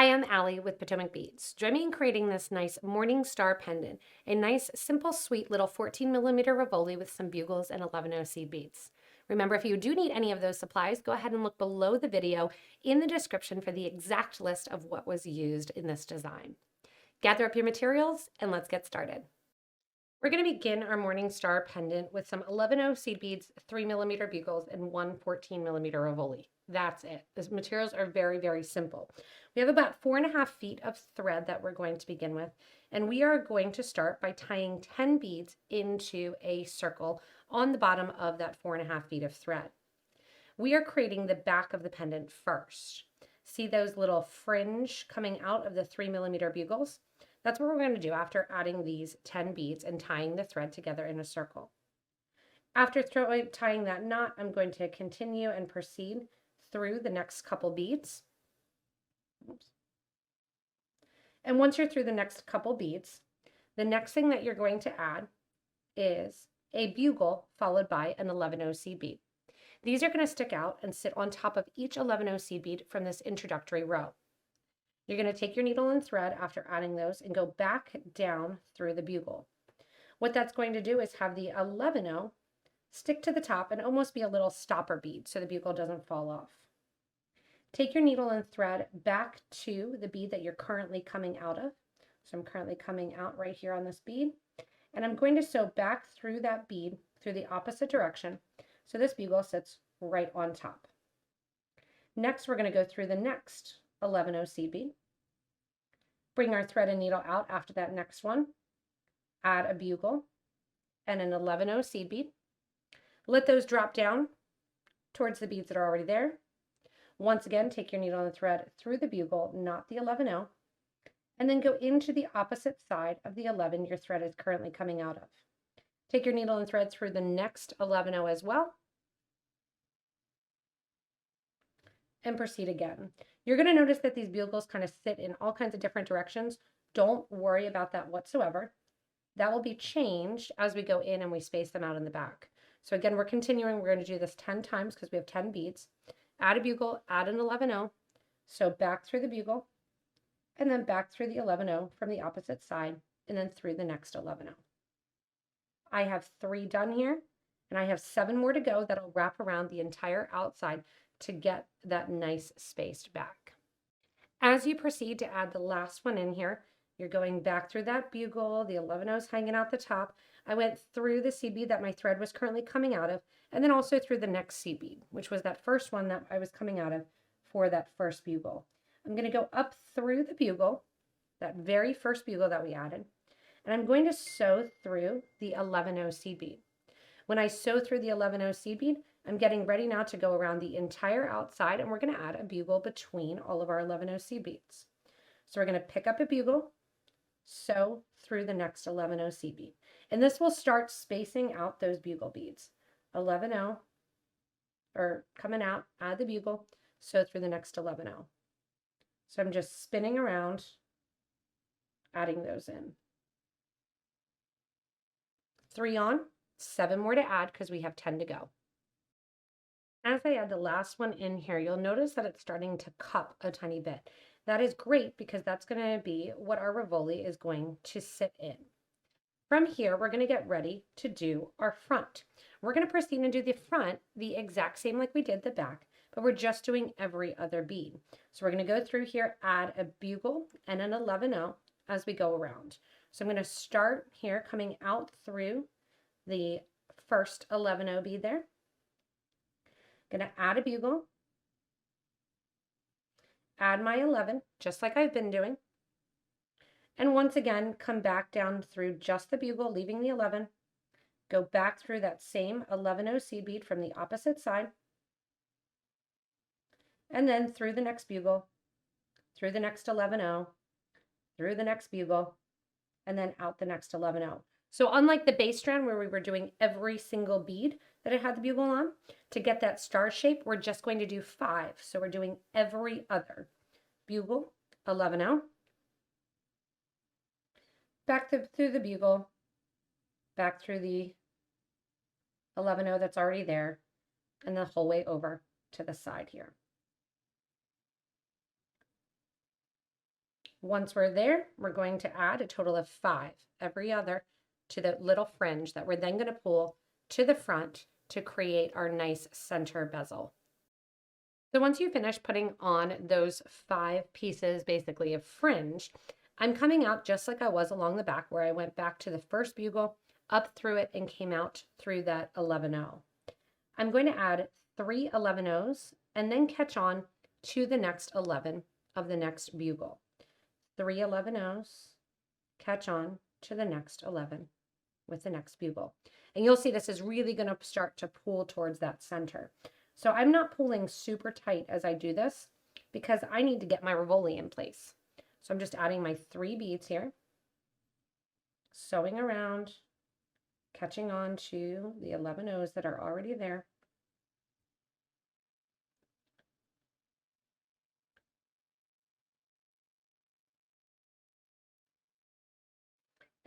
Hi, I'm Allie with Potomac Beads. Join me in creating this nice Morning Star Pendant, a nice, simple, sweet little 14mm Rivoli with some bugles and 11 seed beads. Remember, if you do need any of those supplies, go ahead and look below the video in the description for the exact list of what was used in this design. Gather up your materials and let's get started. We're going to begin our Morning Star Pendant with some 11 seed beads, 3mm bugles, and one 14mm Rivoli. That's it. The materials are very, very simple. We have about 4.5 feet of thread that we're going to begin with, and we are going to start by tying 10 beads into a circle on the bottom of that 4.5 feet of thread. We are creating the back of the pendant first. See those little fringe coming out of the 3mm bugles? That's what we're going to do after adding these 10 beads and tying the thread together in a circle. After tying that knot, I'm going to continue and proceed through the next couple beads. Oops. And once you're through the next couple beads, the next thing that you're going to add is a bugle followed by an 11 seed bead. These are going to stick out and sit on top of each 11 seed bead from this introductory row. You're going to take your needle and thread after adding those and go back down through the bugle. What that's going to do is have the 11 stick to the top and almost be a little stopper bead so the bugle doesn't fall off. Take your needle and thread back to the bead that you're currently coming out of. So I'm currently coming out right here on this bead, and I'm going to sew back through that bead through the opposite direction so this bugle sits right on top. Next, we're going to go through the next 11 seed bead. Bring our thread and needle out after that next one. Add a bugle and an 11 seed bead. Let those drop down towards the beads that are already there. Once again, take your needle and thread through the bugle, not the 11, and then go into the opposite side of the 11 your thread is currently coming out of. Take your needle and thread through the next 11 as well, and proceed again. You're going to notice that these bugles kind of sit in all kinds of different directions. Don't worry about that whatsoever. That will be changed as we go in and we space them out in the back. So again, we're continuing. We're going to do this 10 times because we have 10 beads. Add a bugle, add an 11 so back through the bugle, and then back through the 11 from the opposite side, and then through the next 11. I have 3 done here, and I have 7 more to go that'll wrap around the entire outside to get that nice spaced back. As you proceed to add the last one in here, you're going back through that bugle, the 11 hanging out the top. I went through the seed bead that my thread was currently coming out of, and then also through the next seed bead, which was that first one that I was coming out of for that first bugle. I'm going to go up through the bugle, that very first bugle that we added, and I'm going to sew through the 11 seed bead. When I sew through the 11 seed bead, I'm getting ready now to go around the entire outside, and we're going to add a bugle between all of our 11 seed beads. So we're going to pick up a bugle, sew through the next 11 seed bead. And this will start spacing out those bugle beads. 11 or coming out, add the bugle, sew through the next 11. So I'm just spinning around, adding those in. 3 on, 7 more to add because we have 10 to go. As I add the last one in here, you'll notice that it's starting to cup a tiny bit. That is great because that's going to be what our Rivoli is going to sit in. From here, we're going to get ready to do our front. We're going to proceed and do the front the exact same like we did the back, but we're just doing every other bead. So we're going to go through here, add a bugle and an 11 as we go around. So I'm going to start here coming out through the first 11 bead there. Going to add a bugle, add my 11, just like I've been doing. And once again, come back down through just the bugle, leaving the 11. Go back through that same 11 seed bead from the opposite side. And then through the next bugle, through the next 11 through the next bugle, and then out the next 11 So unlike the base strand where we were doing every single bead that it had the bugle on, to get that star shape, we're just going to do 5. So we're doing every other bugle, 11 back through the bugle, back through the 11 that's already there, and the whole way over to the side here. Once we're there, we're going to add a total of 5 every other to the little fringe that we're then going to pull to the front to create our nice center bezel. So once you finish putting on those 5 pieces basically of fringe, I'm coming out just like I was along the back, where I went back to the first bugle, up through it, and came out through that 11-0. I'm going to add 3 11-0s and then catch on to the next 11 of the next bugle. 3 11-0s, catch on to the next 11 with the next bugle. And you'll see this is really going to start to pull towards that center. So I'm not pulling super tight as I do this because I need to get my Rivoli in place. So I'm just adding my 3 beads here, sewing around, catching on to the 11-0s that are already there.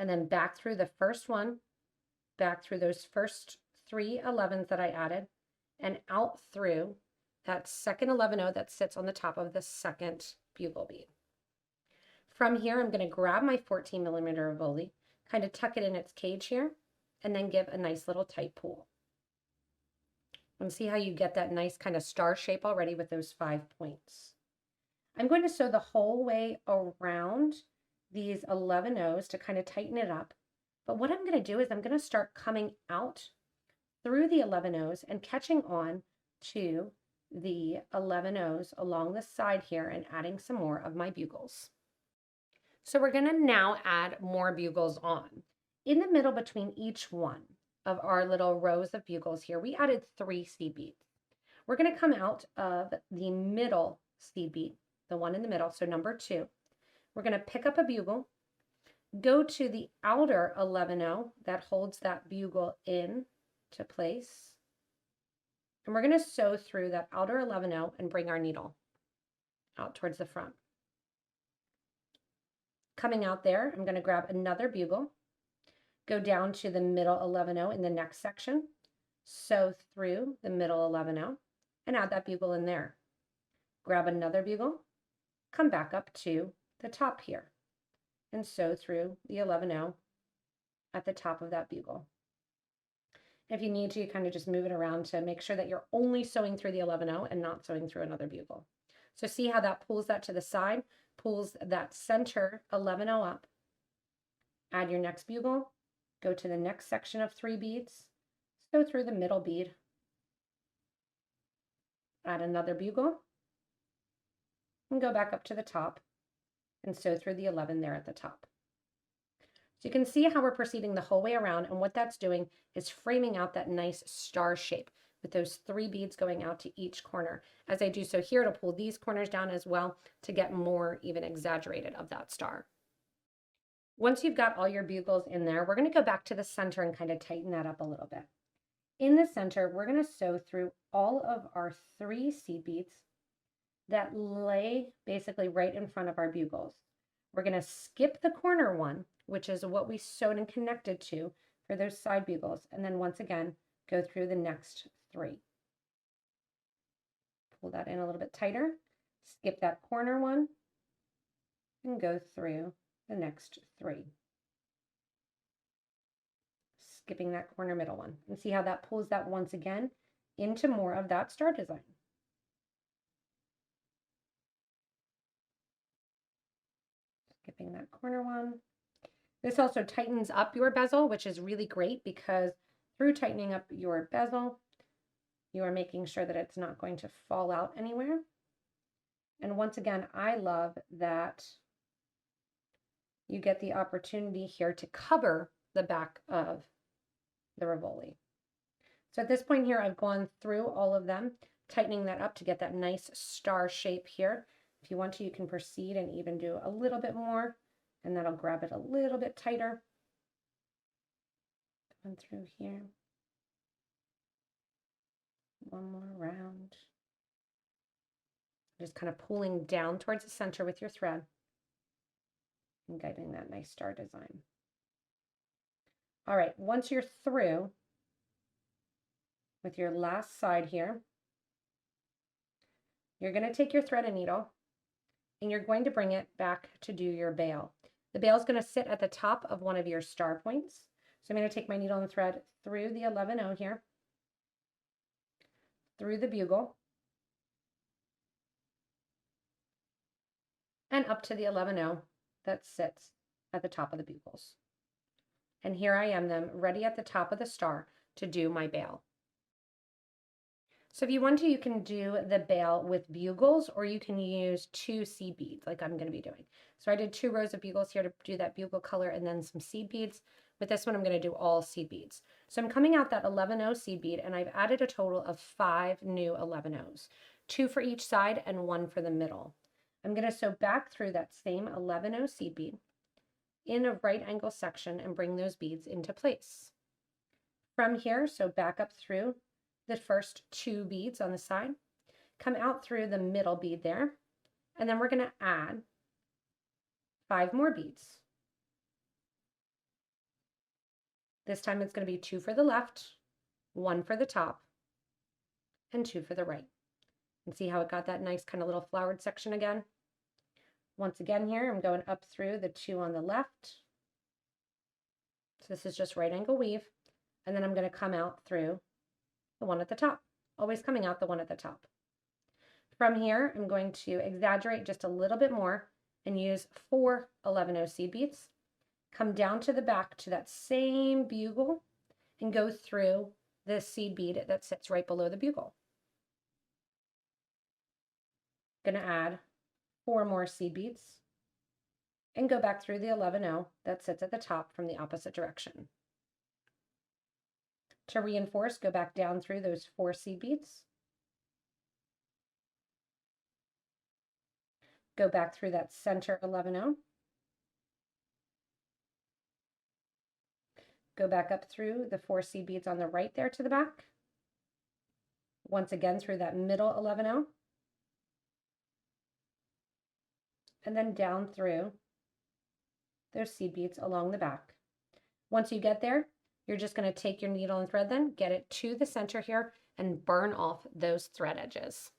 And then back through the first one, back through those first 3 11s that I added, and out through that second 11-0 that sits on the top of the second bugle bead. From here, I'm going to grab my 14 millimeter Rivoli, kind of tuck it in its cage here, and then give a nice little tight pull. And see how you get that nice kind of star shape already with those 5 points. I'm going to sew the whole way around these 11-0s to kind of tighten it up. But what I'm going to do is I'm going to start coming out through the 11-0s and catching on to the 11-0s along the side here and adding some more of my bugles. So we're going to now add more bugles on. In the middle between each one of our little rows of bugles here, we added 3 seed beads. We're going to come out of the middle seed bead, the one in the middle, so number 2. We're going to pick up a bugle, go to the outer 11-0 that holds that bugle in to place, and we're going to sew through that outer 11-0 and bring our needle out towards the front. Coming out there, I'm going to grab another bugle, go down to the middle 11-0 in the next section, sew through the middle 11-0, and add that bugle in there. Grab another bugle, come back up to the top here, and sew through the 11-0 at the top of that bugle. If you need to, you kind of just move it around to make sure that you're only sewing through the 11-0 and not sewing through another bugle. So see how that pulls that to the side, pulls that center 11-0 up. Add your next bugle, go to the next section of 3 beads, sew through the middle bead, add another bugle, and go back up to the top and sew through the 11 there at the top. So you can see how we're proceeding the whole way around, and what that's doing is framing out that nice star shape with those 3 beads going out to each corner. As I do so here, to pull these corners down as well to get more even exaggerated of that star. Once you've got all your bugles in there, we're going to go back to the center and kind of tighten that up a little bit. In the center, we're going to sew through all of our 3 seed beads that lay basically right in front of our bugles. We're going to skip the corner one, which is what we sewed and connected to for those side bugles, and then once again go through the next 3. Pull that in a little bit tighter, skip that corner one, and go through the next 3. Skipping that corner middle one, and see how that pulls that once again into more of that star design. Skipping that corner one. This also tightens up your bezel, which is really great because through tightening up your bezel, you are making sure that it's not going to fall out anywhere. And once again, I love that you get the opportunity here to cover the back of the Rivoli. So at this point here, I've gone through all of them, tightening that up to get that nice star shape here. If you want to, you can proceed and even do a little bit more, and that'll grab it a little bit tighter. Going through here. One more round. Just kind of pulling down towards the center with your thread and guiding that nice star design. All right, once you're through with your last side here, you're going to take your thread and needle and you're going to bring it back to do your bail. The bail is going to sit at the top of one of your star points. So I'm going to take my needle and thread through the 11-0 here, through the bugle, and up to the 11-0 that sits at the top of the bugles. And here I am then ready at the top of the star to do my bail. So if you want to, you can do the bail with bugles, or you can use 2 seed beads like I'm going to be doing. So I did 2 rows of bugles here to do that bugle color and then some seed beads. With this one, I'm going to do all seed beads. So I'm coming out that 11-0 seed bead, and I've added a total of 5 new 11-0s, 2 for each side and 1 for the middle. I'm going to sew back through that same 11-0 seed bead in a right angle section and bring those beads into place. From here, sew back up through the first 2 beads on the side, come out through the middle bead there, and then we're going to add 5 more beads. This time it's going to be 2 for the left, 1 for the top, and 2 for the right. And see how it got that nice kind of little flowered section again? Once again here, I'm going up through the 2 on the left. So this is just right angle weave. And then I'm going to come out through the one at the top, always coming out the one at the top. From here, I'm going to exaggerate just a little bit more and use 4 11-0 seed beads. Come down to the back to that same bugle and go through the seed bead that sits right below the bugle. Going to add 4 more seed beads and go back through the 11-0 that sits at the top from the opposite direction. To reinforce, go back down through those 4 seed beads. Go back through that center 11-0. Go back up through the 4 seed beads on the right there to the back. Once again through that middle 11-0. And then down through those seed beads along the back. Once you get there, you're just going to take your needle and thread then, get it to the center here, and burn off those thread edges.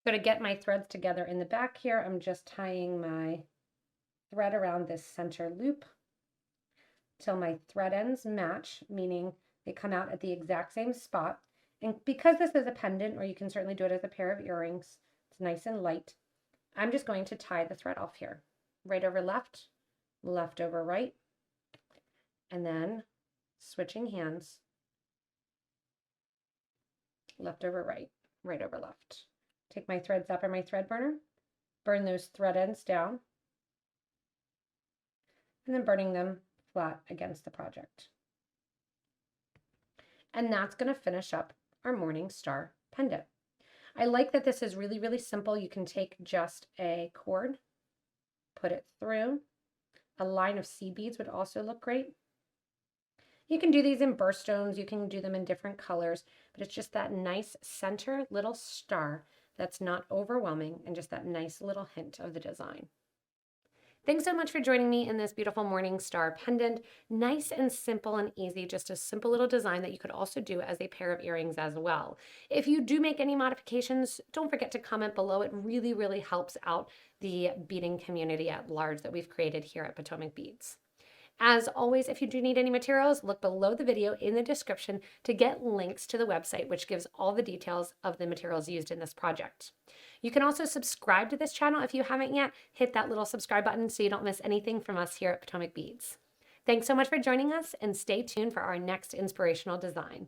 So to get my threads together in the back here, I'm just tying my thread around this center loop till my thread ends match, meaning they come out at the exact same spot. And because this is a pendant, or you can certainly do it as a pair of earrings, it's nice and light, I'm just going to tie the thread off here. Right over left, left over right, and then switching hands, left over right, right over left. Take my threads up on my thread burner, burn those thread ends down, and then burning them flat against the project. And that's going to finish up our Morning Star Pendant. I like that this is really, really simple. You can take just a cord, put it through. A line of seed beads would also look great. You can do these in birthstones, you can do them in different colors, but it's just that nice center little star that's not overwhelming and just that nice little hint of the design. Thanks so much for joining me in this beautiful Morning Star Pendant. Nice and simple and easy, just a simple little design that you could also do as a pair of earrings as well. If you do make any modifications, don't forget to comment below. It really, really helps out the beading community at large that we've created here at PotomacBeads. As always, if you do need any materials, look below the video in the description to get links to the website, which gives all the details of the materials used in this project. You can also subscribe to this channel if you haven't yet. Hit that little subscribe button so you don't miss anything from us here at PotomacBeads. Thanks so much for joining us, and stay tuned for our next inspirational design.